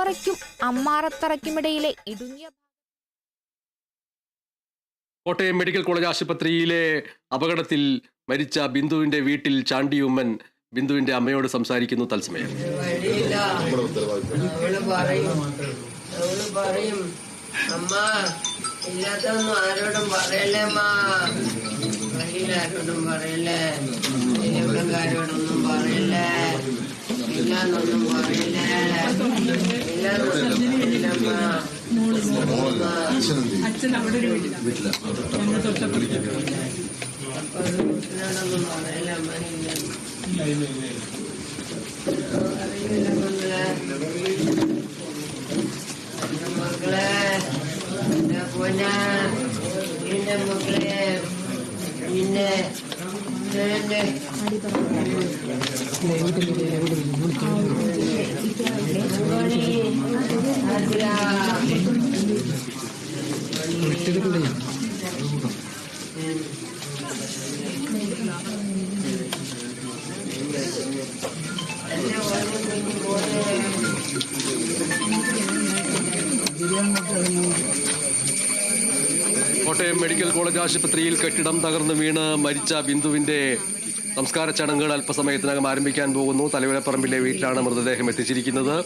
ചാലത്തറയ്ക്കും അമ്മാറത്തറയ്ക്കുമിടയിലെ ഇടുങ്ങിയ Kottayam medical college ആശുപത്രിയിലെ അപകടത്തിൽ മരിച്ച ബിന്ദുവിന്റെ വീട്ടിൽ ചാണ്ടി ഉമ്മൻ ബിന്ദുവിന്റെ അമ്മയോട് സംസാരിക്കുന്നു തത്സമയം. അമ്മ ഇല്ലാത്തൊന്നും ആരോടും പറയല്ലേ അമ്മ, വഴിയിലാരോടും പറയല്ലേ, ഇവിടംകാരോടൊന്നും പറയല്ലേ, ഇല്ലാന്നൊന്നും പറയല്ലേ, ഇല്ലാന്നൊന്നും പറയില്ലമ്മ. വീട്ടിനോടൊന്നും പറയല്ലേ അമ്മ, അറിയില്ല മക്കളെ, എന്റെ പൊന്ന എന്റെ മക്കളെ, പിന്നെ കോട്ടയം മെഡിക്കൽ കോളേജ് ആശുപത്രിയിൽ കെട്ടിടം തകർന്നു വീണ് മരിച്ച ബിന്ദുവിന്റെ സംസ്കാര ചടങ്ങുകൾ അല്പസമയത്തിനകം ആരംഭിക്കാൻ പോകുന്നു. തലയോലപ്പറമ്പിലെ വീട്ടിലാണ് മൃതദേഹം എത്തിച്ചിരിക്കുന്നത്.